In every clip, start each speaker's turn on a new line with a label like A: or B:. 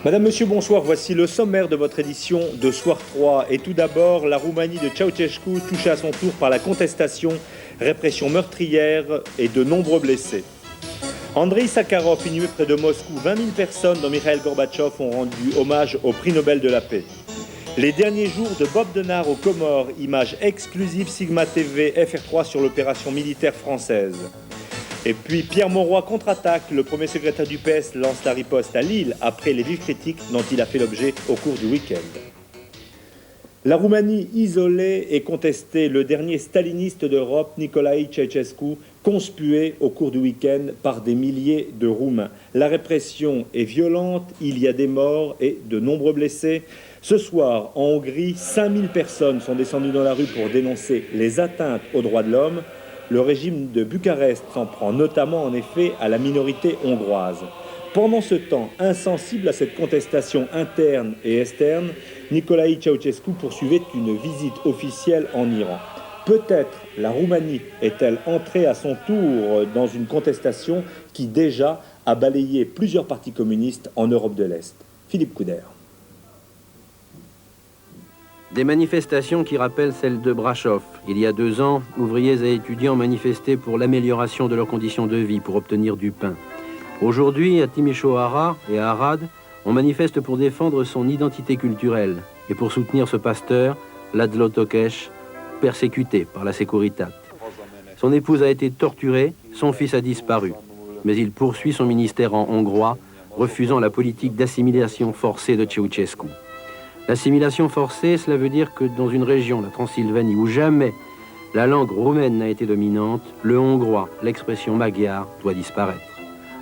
A: Madame, Monsieur, bonsoir. Voici le sommaire de votre édition de Soir 3. Et tout d'abord, la Roumanie de Ceausescu touchée à son tour par la contestation, répression meurtrière et de nombreux blessés. Andrei Sakharov, inhumé près de Moscou, 20 000 personnes, dont Mikhail Gorbatchev, ont rendu hommage au prix Nobel de la paix. Les derniers jours de Bob Denard aux Comores, image exclusive Sigma TV FR3 sur l'opération militaire française. Et puis Pierre Mauroy contre-attaque, le premier secrétaire du PS lance la riposte à Lille après les vives critiques dont il a fait l'objet au cours du week-end. La Roumanie isolée et contestée, le dernier staliniste d'Europe, Nicolae Ceausescu, conspué au cours du week-end par des milliers de Roumains. La répression est violente, il y a des morts et de nombreux blessés. Ce soir, en Hongrie, 5000 personnes sont descendues dans la rue pour dénoncer les atteintes aux droits de l'homme. Le régime de Bucarest s'en prend notamment en effet à la minorité hongroise. Pendant ce temps, insensible à cette contestation interne et externe, Nicolae Ceausescu poursuivait une visite officielle en Iran. Peut-être la Roumanie est-elle entrée à son tour dans une contestation qui déjà a balayé plusieurs partis communistes en Europe de l'Est. Philippe Couder.
B: Des manifestations qui rappellent celles de Brasov. Il y a 2 ans, ouvriers et étudiants manifestaient pour l'amélioration de leurs conditions de vie, pour obtenir du pain. Aujourd'hui, à Timișoara et à Arad, on manifeste pour défendre son identité culturelle et pour soutenir ce pasteur, Ladlo Tokes, persécuté par la Securitate. Son épouse a été torturée, son fils a disparu. Mais il poursuit son ministère en hongrois, refusant la politique d'assimilation forcée de Ceausescu. L'assimilation forcée, cela veut dire que dans une région, la Transylvanie, où jamais la langue roumaine n'a été dominante, le hongrois, l'expression magyare, doit disparaître.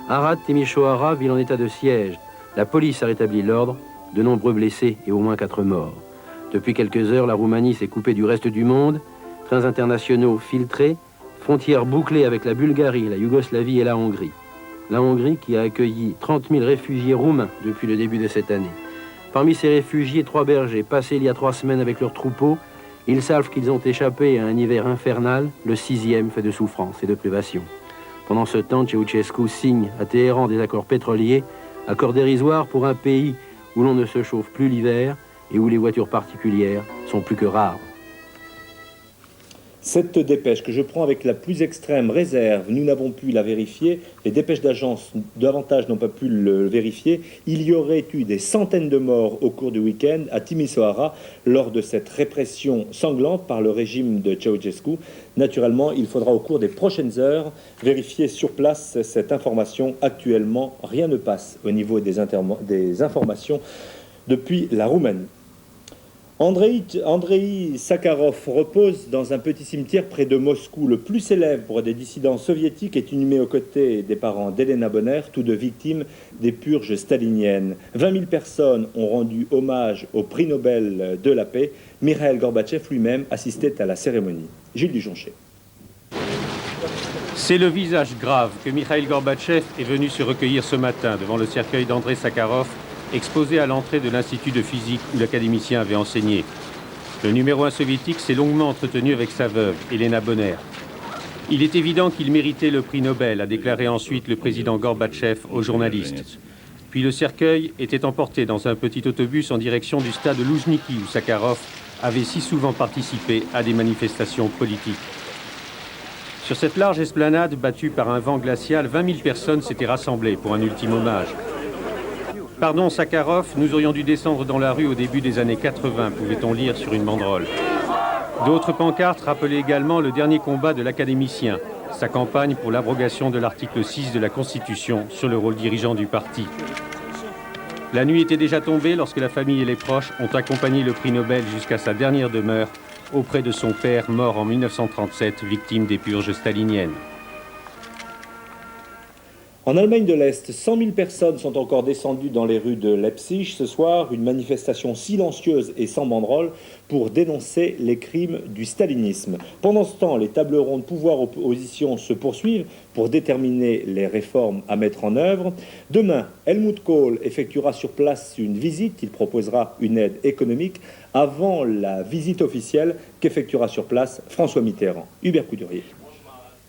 B: Arad Timișoara, ville en état de siège. La police a rétabli l'ordre, de nombreux blessés et au moins 4 morts. Depuis quelques heures, la Roumanie s'est coupée du reste du monde, trains internationaux filtrés, frontières bouclées avec la Bulgarie, la Yougoslavie et la Hongrie. La Hongrie qui a accueilli 30 000 réfugiés roumains depuis le début de cette année. Parmi ces réfugiés, 3 bergers, passés il y a 3 semaines avec leurs troupeaux, ils savent qu'ils ont échappé à un hiver infernal, le 6e fait de souffrance et de privation. Pendant ce temps, Ceausescu signe à Téhéran des accords pétroliers, accords dérisoires pour un pays où l'on ne se chauffe plus l'hiver et où les voitures particulières sont plus que rares.
A: Cette dépêche que je prends avec la plus extrême réserve, nous n'avons pu la vérifier, les dépêches d'agence davantage n'ont pas pu le vérifier, il y aurait eu des centaines de morts au cours du week-end à Timișoara lors de cette répression sanglante par le régime de Ceausescu. Naturellement, il faudra au cours des prochaines heures vérifier sur place cette information. Actuellement, rien ne passe au niveau des informations depuis la Roumanie. Andrei Sakharov repose dans un petit cimetière près de Moscou. Le plus célèbre des dissidents soviétiques est inhumé aux côtés des parents d'Elena Bonner, tous deux victimes des purges staliniennes. 20 000 personnes ont rendu hommage au prix Nobel de la paix. Mikhail Gorbatchev lui-même assistait à la cérémonie. Gilles Dujonché.
C: C'est le visage grave que Mikhail Gorbatchev est venu se recueillir ce matin devant le cercueil d'Andrei Sakharov, exposé à l'entrée de l'Institut de physique où l'académicien avait enseigné. Le numéro 1 soviétique s'est longuement entretenu avec sa veuve, Elena Bonner. Il est évident qu'il méritait le prix Nobel, a déclaré ensuite le président Gorbatchev aux journalistes. Puis le cercueil était emporté dans un petit autobus en direction du stade Loujniki où Sakharov avait si souvent participé à des manifestations politiques. Sur cette large esplanade battue par un vent glacial, 20 000 personnes s'étaient rassemblées pour un ultime hommage. Pardon Sakharov, nous aurions dû descendre dans la rue au début des années 80, pouvait-on lire sur une banderole. D'autres pancartes rappelaient également le dernier combat de l'académicien, sa campagne pour l'abrogation de l'article 6 de la Constitution sur le rôle dirigeant du parti. La nuit était déjà tombée lorsque la famille et les proches ont accompagné le prix Nobel jusqu'à sa dernière demeure, auprès de son père mort en 1937, victime des purges staliniennes.
A: En Allemagne de l'Est, 100 000 personnes sont encore descendues dans les rues de Leipzig ce soir, une manifestation silencieuse et sans banderole pour dénoncer les crimes du stalinisme. Pendant ce temps, les tables rondes pouvoir-opposition se poursuivent pour déterminer les réformes à mettre en œuvre. Demain, Helmut Kohl effectuera sur place une visite, il proposera une aide économique avant la visite officielle qu'effectuera sur place François Mitterrand. Hubert Couturier.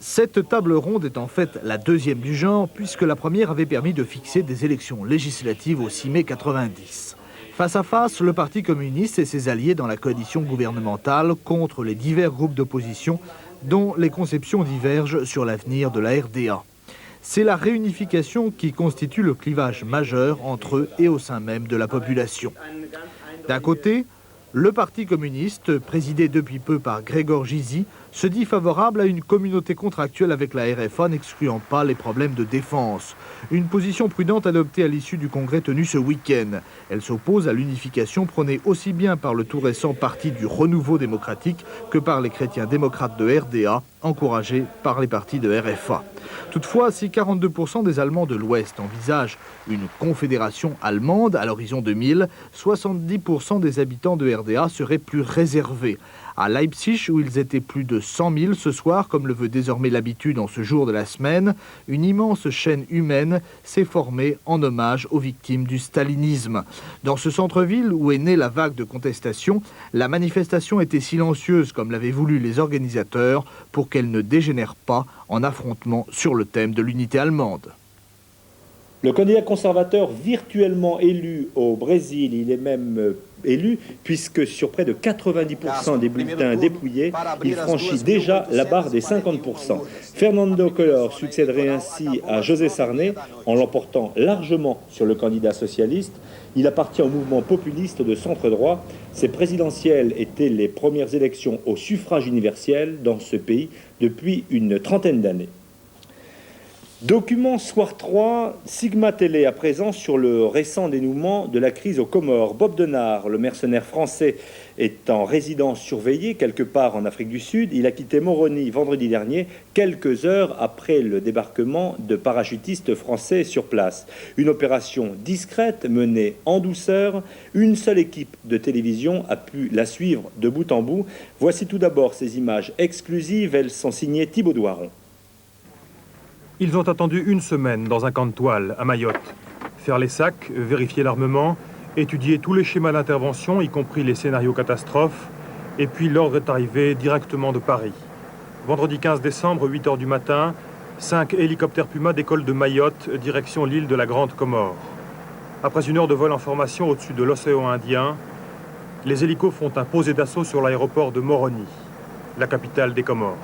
D: Cette table ronde est en fait la deuxième du genre, puisque la première avait permis de fixer des élections législatives au 6 mai 90. Face à face, le Parti communiste et ses alliés dans la coalition gouvernementale contre les divers groupes d'opposition dont les conceptions divergent sur l'avenir de la RDA. C'est la réunification qui constitue le clivage majeur entre eux et au sein même de la population. D'un côté, le Parti communiste, présidé depuis peu par Gregor Gysi, se dit favorable à une communauté contractuelle avec la RFA, n'excluant pas les problèmes de défense. Une position prudente adoptée à l'issue du congrès tenu ce week-end. Elle s'oppose à l'unification prônée aussi bien par le tout récent Parti du Renouveau démocratique que par les chrétiens démocrates de RDA, encouragés par les partis de RFA. Toutefois, si 42% des Allemands de l'Ouest envisagent une confédération allemande à l'horizon 2000, 70% des habitants de RDA seraient plus réservés. À Leipzig, où ils étaient plus de 100 000 ce soir, comme le veut désormais l'habitude en ce jour de la semaine, une immense chaîne humaine s'est formée en hommage aux victimes du stalinisme. Dans ce centre-ville où est née la vague de contestation, la manifestation était silencieuse comme l'avaient voulu les organisateurs pour qu'elle ne dégénère pas en affrontement sur le thème de l'unité allemande.
A: Le candidat conservateur virtuellement élu au Brésil, il est même élu, puisque sur près de 90% des bulletins dépouillés, il franchit déjà la barre des 50%. Fernando Collor succéderait ainsi à José Sarney en l'emportant largement sur le candidat socialiste. Il appartient au mouvement populiste de centre-droit. Ces présidentielles étaient les premières élections au suffrage universel dans ce pays depuis une trentaine d'années. Document Soir 3, Sigma Télé à présent sur le récent dénouement de la crise aux Comores. Bob Denard, le mercenaire français, est en résidence surveillée quelque part en Afrique du Sud. Il a quitté Moroni vendredi dernier, quelques heures après le débarquement de parachutistes français sur place. Une opération discrète menée en douceur. Une seule équipe de télévision a pu la suivre de bout en bout. Voici tout d'abord ces images exclusives. Elles sont signées Thibaut Douaron.
E: Ils ont attendu une semaine dans un camp de toile à Mayotte. Faire les sacs, vérifier l'armement, étudier tous les schémas d'intervention, y compris les scénarios catastrophes, et puis l'ordre est arrivé directement de Paris. Vendredi 15 décembre, 8 h du matin, 5 hélicoptères Puma décollent de Mayotte, direction l'île de la Grande Comore. Après une heure de vol en formation au-dessus de l'océan Indien, les hélicos font un posé d'assaut sur l'aéroport de Moroni, la capitale des Comores.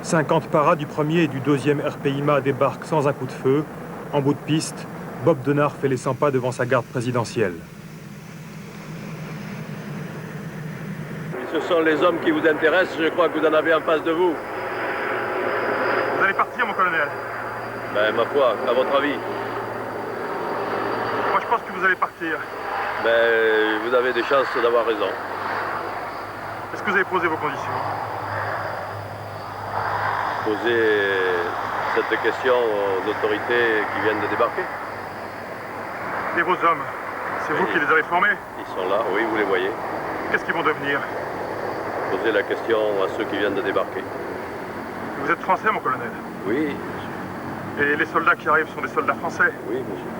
E: 50 paras du premier et du deuxième RPIMA débarquent sans un coup de feu. En bout de piste, Bob Denard fait les 100 pas devant sa garde présidentielle.
F: Ce sont les hommes qui vous intéressent, je crois que vous en avez en face de vous.
E: Vous allez partir, mon colonel?
F: Ben, ma foi, à votre avis.
E: Moi, je pense que vous allez partir.
F: Ben, vous avez des chances d'avoir raison.
E: Est-ce que vous avez posé vos conditions?
F: Poser cette question aux autorités qui viennent de débarquer.
E: Et vos hommes, c'est vous qui les avez formés?
F: Ils sont là, oui, vous les voyez.
E: Qu'est-ce qu'ils vont devenir?
F: Posez la question à ceux qui viennent de débarquer.
E: Vous êtes français, mon colonel?
F: Oui, monsieur.
E: Et les soldats qui arrivent sont des soldats français?
F: Oui, monsieur.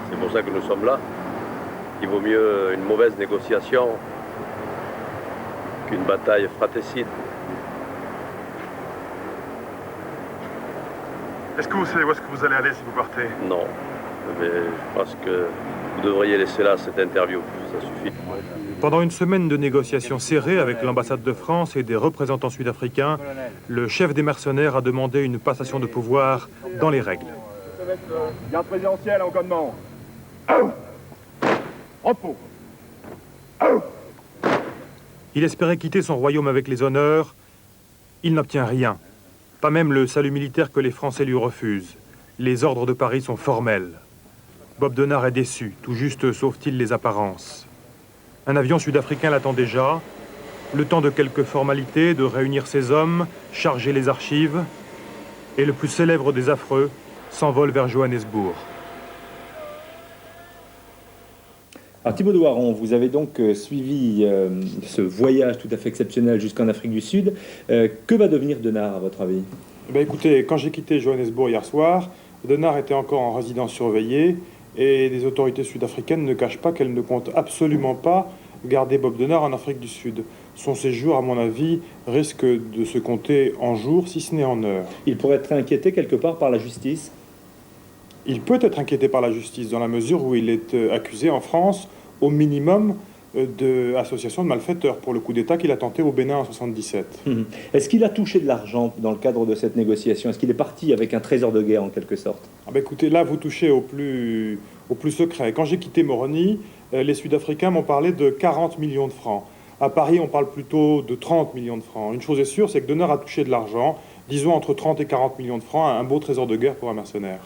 F: C'est pour ça que nous sommes là. Il vaut mieux une mauvaise négociation qu'une bataille fratricide.
E: Est-ce que vous savez où est-ce que vous allez aller si vous partez?
F: Non, mais je pense que vous devriez laisser là cette interview, ça suffit.
E: Pendant une semaine de négociations serrées avec l'ambassade de France et des représentants sud-africains, le chef des mercenaires a demandé une passation de pouvoir dans les règles.
G: Garde présidentielle en commandement. Repos.
E: Il espérait quitter son royaume avec les honneurs. Il n'obtient rien. Pas même le salut militaire que les Français lui refusent. Les ordres de Paris sont formels. Bob Denard est déçu, tout juste sauve-t-il les apparences. Un avion sud-africain l'attend déjà. Le temps de quelques formalités, de réunir ses hommes, charger les archives. Et le plus célèbre des affreux s'envole vers Johannesburg.
A: Alors Thibaut Douaron, vous avez donc suivi ce voyage tout à fait exceptionnel jusqu'en Afrique du Sud. Que va devenir Denard, à votre avis?
E: Écoutez, quand j'ai quitté Johannesburg hier soir, Denard était encore en résidence surveillée et les autorités sud-africaines ne cachent pas qu'elles ne comptent absolument pas garder Bob Denard en Afrique du Sud. Son séjour, à mon avis, risque de se compter en jours, si ce n'est en heures.
A: Il pourrait être inquiété quelque part par la justice?
E: Il peut être inquiété par la justice dans la mesure où il est accusé en France, au minimum, d'association de malfaiteurs pour le coup d'État qu'il a tenté au Bénin en 1977.
A: Est-ce qu'il a touché de l'argent dans le cadre de cette négociation? Est-ce qu'il est parti avec un trésor de guerre en quelque sorte?
E: Écoutez, là vous touchez au plus secret. Quand j'ai quitté Moroni, les Sud-Africains m'ont parlé de 40 millions de francs. À Paris, on parle plutôt de 30 millions de francs. Une chose est sûre, c'est que Denard a touché de l'argent, disons entre 30 et 40 millions de francs, un beau trésor de guerre pour un mercenaire.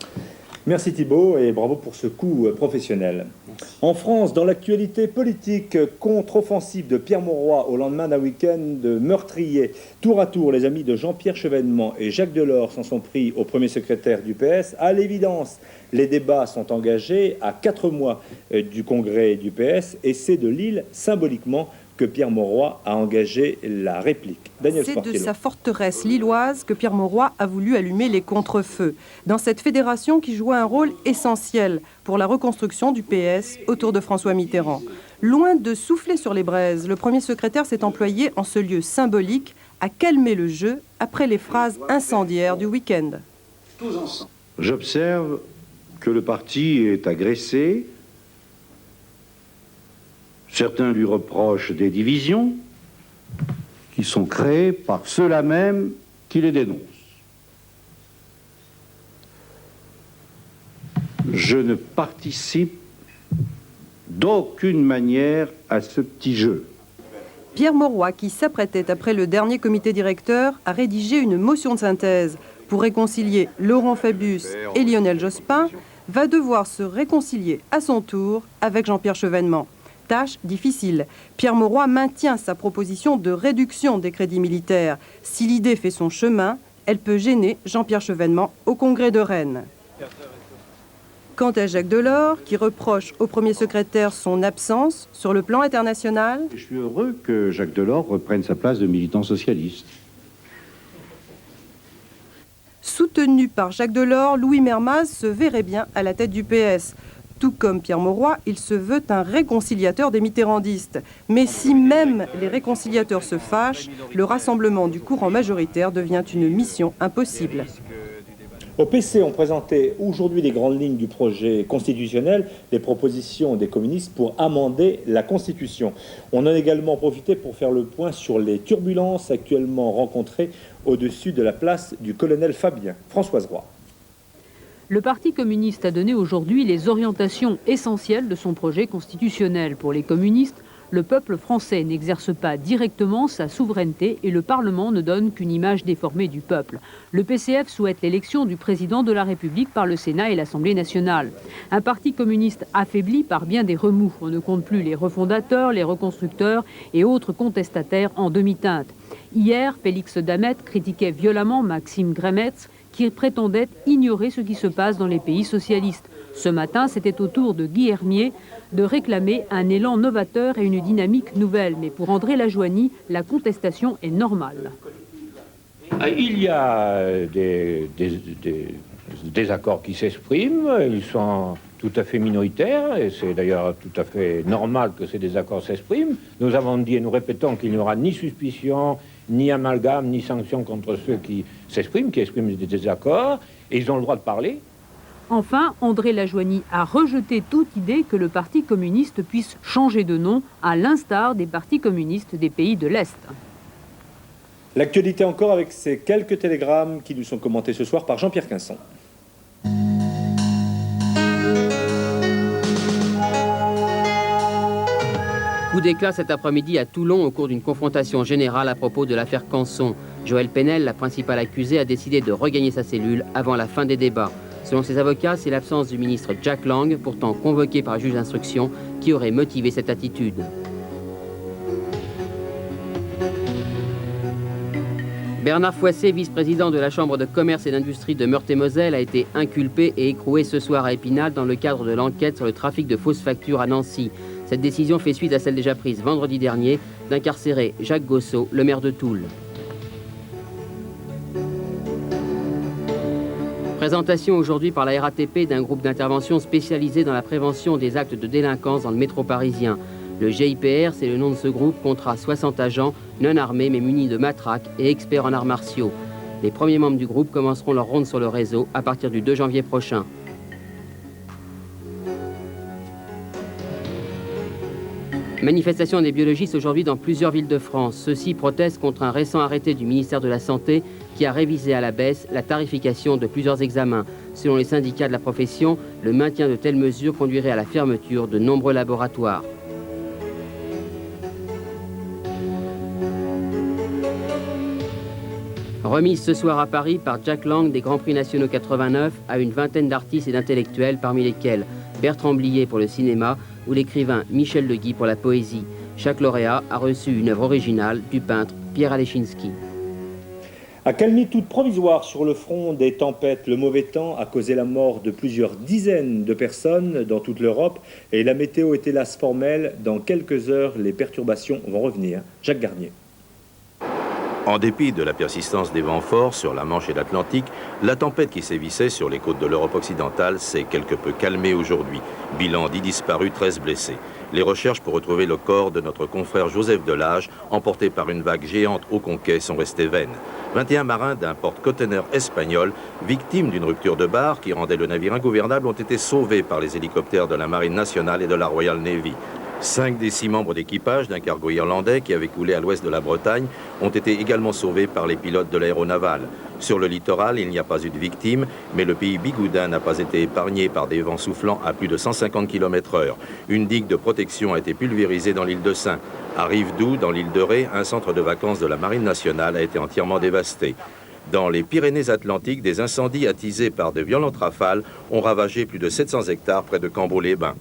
A: Merci Thibault et bravo pour ce coup professionnel. Merci. En France, dans l'actualité politique, contre-offensive de Pierre Mauroy au lendemain d'un week-end meurtrier. Tour à tour, les amis de Jean-Pierre Chevènement et Jacques Delors s'en sont pris au premier secrétaire du PS. À l'évidence, les débats sont engagés à 4 mois du congrès du PS et c'est de Lille, symboliquement, que Pierre Mauroy a engagé la réplique.
H: C'est de sa forteresse lilloise que Pierre Mauroy a voulu allumer les contre-feux, dans cette fédération qui jouait un rôle essentiel pour la reconstruction du PS autour de François Mitterrand. Loin de souffler sur les braises, le premier secrétaire s'est employé en ce lieu symbolique à calmer le jeu après les phrases incendiaires du week-end.
I: J'observe que le parti est agressé. Certains lui reprochent des divisions qui sont créées par ceux-là même qui les dénoncent. Je ne participe d'aucune manière à ce petit jeu.
H: Pierre Mauroy, qui s'apprêtait après le dernier comité directeur à rédiger une motion de synthèse pour réconcilier Laurent Fabius et Lionel Jospin, va devoir se réconcilier à son tour avec Jean-Pierre Chevènement. Tâche difficile. Pierre Mauroy maintient sa proposition de réduction des crédits militaires. Si l'idée fait son chemin, elle peut gêner Jean-Pierre Chevènement au congrès de Rennes. Quant à Jacques Delors, qui reproche au premier secrétaire son absence sur le plan international...
I: Je suis heureux que Jacques Delors reprenne sa place de militant socialiste.
H: Soutenu par Jacques Delors, Louis Mermaz se verrait bien à la tête du PS. Tout comme Pierre Mauroy, il se veut un réconciliateur des mitterrandistes. Mais si même les réconciliateurs se fâchent, le rassemblement du courant majoritaire devient une mission impossible.
A: Au PC, on présentait aujourd'hui les grandes lignes du projet constitutionnel, les propositions des communistes pour amender la Constitution. On en a également profité pour faire le point sur les turbulences actuellement rencontrées au-dessus de la place du colonel Fabien. Françoise Roy.
J: Le Parti communiste a donné aujourd'hui les orientations essentielles de son projet constitutionnel. Pour les communistes, le peuple français n'exerce pas directement sa souveraineté et le Parlement ne donne qu'une image déformée du peuple. Le PCF souhaite l'élection du président de la République par le Sénat et l'Assemblée nationale. Un parti communiste affaibli par bien des remous. On ne compte plus les refondateurs, les reconstructeurs et autres contestataires en demi-teinte. Hier, Félix Damet critiquait violemment Maxime Grémetz, qui prétendait ignorer ce qui se passe dans les pays socialistes. Ce matin, c'était au tour de Guy Hermier de réclamer un élan novateur et une dynamique nouvelle. Mais pour André Lajoigny, la contestation est normale.
K: Il y a des désaccords qui s'expriment, ils sont tout à fait minoritaires, et c'est d'ailleurs tout à fait normal que ces désaccords s'expriment. Nous avons dit et nous répétons qu'il n'y aura ni suspicion, ni amalgame, ni sanction contre ceux qui s'expriment, qui expriment des désaccords, et ils ont le droit de parler.
J: Enfin, André Lajoigny a rejeté toute idée que le Parti communiste puisse changer de nom, à l'instar des partis communistes des pays de l'Est.
A: L'actualité encore avec ces quelques télégrammes qui nous sont commentés ce soir par Jean-Pierre Quinson.
L: Coup d'éclat cet après-midi à Toulon au cours d'une confrontation générale à propos de l'affaire Canson. Joël Penel, la principale accusée, a décidé de regagner sa cellule avant la fin des débats. Selon ses avocats, c'est l'absence du ministre Jack Lang, pourtant convoqué par juge d'instruction, qui aurait motivé cette attitude. Bernard Foissé, vice-président de la Chambre de commerce et d'industrie de Meurthe-et-Moselle, a été inculpé et écroué ce soir à Épinal dans le cadre de l'enquête sur le trafic de fausses factures à Nancy. Cette décision fait suite à celle déjà prise vendredi dernier d'incarcérer Jacques Gossot, le maire de Toul. Présentation aujourd'hui par la RATP d'un groupe d'intervention spécialisé dans la prévention des actes de délinquance dans le métro parisien. Le GIPR, c'est le nom de ce groupe, comptera 60 agents non armés mais munis de matraques et experts en arts martiaux. Les premiers membres du groupe commenceront leur ronde sur le réseau à partir du 2 janvier prochain. Manifestation des biologistes aujourd'hui dans plusieurs villes de France. Ceux-ci protestent contre un récent arrêté du ministère de la Santé qui a révisé à la baisse la tarification de plusieurs examens. Selon les syndicats de la profession, le maintien de telles mesures conduirait à la fermeture de nombreux laboratoires. Remise ce soir à Paris par Jack Lang des Grands Prix nationaux 89 à une vingtaine d'artistes et d'intellectuels, parmi lesquels Bertrand Blier pour le cinéma ou l'écrivain Michel Legui pour la poésie. Chaque lauréat a reçu une œuvre originale du peintre Pierre Alechinsky.
A: Accalmie toute provisoire sur le front des tempêtes. Le mauvais temps a causé la mort de plusieurs dizaines de personnes dans toute l'Europe et la météo est hélas formelle. Dans quelques heures, les perturbations vont revenir. Jacques Garnier.
M: En dépit de la persistance des vents forts sur la Manche et l'Atlantique, la tempête qui sévissait sur les côtes de l'Europe occidentale s'est quelque peu calmée aujourd'hui. Bilan 10 disparus, 13 blessés. Les recherches pour retrouver le corps de notre confrère Joseph Delage, emporté par une vague géante au Conquet, sont restées vaines. 21 marins d'un porte-conteneur espagnol, victimes d'une rupture de barre qui rendait le navire ingouvernable, ont été sauvés par les hélicoptères de la Marine nationale et de la Royal Navy. 5 des 6 membres d'équipage d'un cargo irlandais qui avait coulé à l'ouest de la Bretagne ont été également sauvés par les pilotes de l'aéronaval. Sur le littoral, il n'y a pas eu de victimes, mais le pays bigoudin n'a pas été épargné par des vents soufflant à plus de 150 km/h. Une digue de protection a été pulvérisée dans l'île de Saint. À Rivedoux, dans l'île de Ré, un centre de vacances de la Marine nationale a été entièrement dévasté. Dans les Pyrénées-Atlantiques, des incendies attisés par de violentes rafales ont ravagé plus de 700 hectares près de Cambo-les-Bains.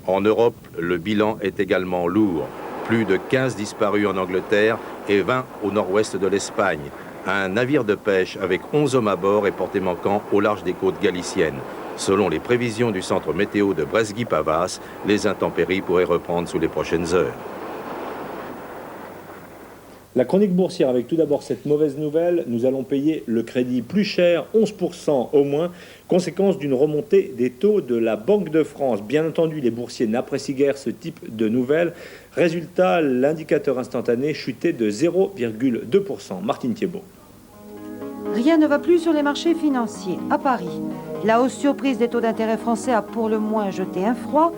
M: En Europe, le bilan est également lourd. Plus de 15 disparus en Angleterre et 20 au nord-ouest de l'Espagne. Un navire de pêche avec 11 hommes à bord est porté manquant au large des côtes galiciennes. Selon les prévisions du centre météo de Bresguy-Pavas, les intempéries pourraient reprendre sous les prochaines heures.
A: La chronique boursière avec tout d'abord cette mauvaise nouvelle. Nous allons payer le crédit plus cher, 11% au moins, conséquence d'une remontée des taux de la Banque de France. Bien entendu, les boursiers n'apprécient guère ce type de nouvelles. Résultat, l'indicateur instantané chutait de 0,2%. Martine Thiébaut.
N: Rien ne va plus sur les marchés financiers. À Paris, la hausse surprise des taux d'intérêt français a pour le moins jeté un froid.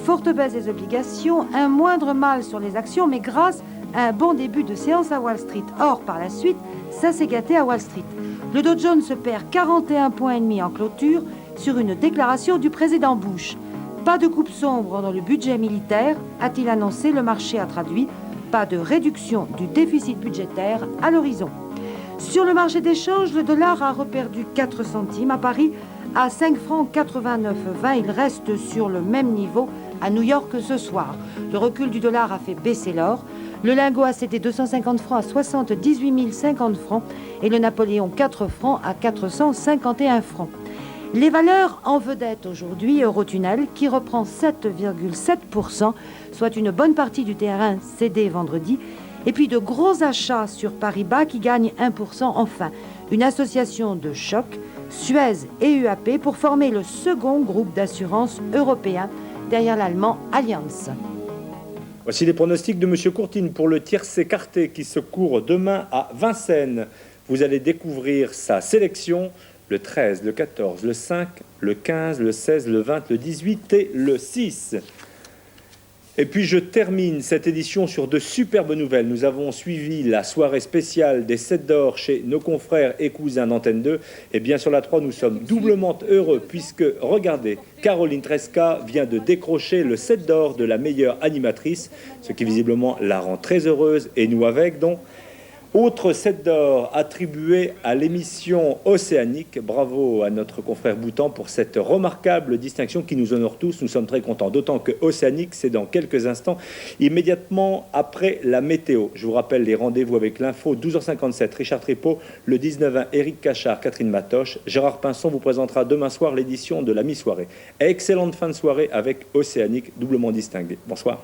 N: Forte baisse des obligations, un moindre mal sur les actions, mais grâce à un bon début de séance à Wall Street. Or, par la suite, ça s'est gâté à Wall Street. Le Dow Jones se perd 41,5 points en clôture sur une déclaration du président Bush. Pas de coupe sombre dans le budget militaire, a-t-il annoncé, le marché a traduit. Pas de réduction du déficit budgétaire à l'horizon. Sur le marché d'échange, le dollar a reperdu 4 centimes à Paris. À 5 francs 89,20, il reste sur le même niveau à New York ce soir. Le recul du dollar a fait baisser l'or. Le lingot a cédé 250 francs à 78 050 francs et le Napoléon 4 francs à 451 francs. Les valeurs en vedette aujourd'hui, Eurotunnel qui reprend 7,7%, soit une bonne partie du terrain cédé vendredi. Et puis de gros achats sur Paribas qui gagnent 1%. Enfin, une association de choc, Suez et UAP, pour former le second groupe d'assurance européen derrière l'allemand Allianz.
A: Voici les pronostics de M. Courtine pour le tiercé écarté qui se court demain à Vincennes. Vous allez découvrir sa sélection, le 13, le 14, le 5, le 15, le 16, le 20, le 18 et le 6. Et puis je termine cette édition sur de superbes nouvelles. Nous avons suivi la soirée spéciale des 7 d'or chez nos confrères et cousins d'Antenne 2. Et bien sur la 3, nous sommes doublement heureux puisque, regardez, Caroline Tresca vient de décrocher le 7 d'or de la meilleure animatrice, ce qui visiblement la rend très heureuse et nous avec donc. Autre 7 d'or attribué à l'émission Océanique. Bravo à notre confrère Boutan pour cette remarquable distinction qui nous honore tous. Nous sommes très contents, d'autant que Océanique, c'est dans quelques instants, immédiatement après la météo. Je vous rappelle les rendez-vous avec l'info, 12h57, Richard Trépeau, le 19h, Éric Cachard, Catherine Matoche. Gérard Pinson vous présentera demain soir l'édition de la mi-soirée. Excellente fin de soirée avec Océanique, doublement distinguée. Bonsoir.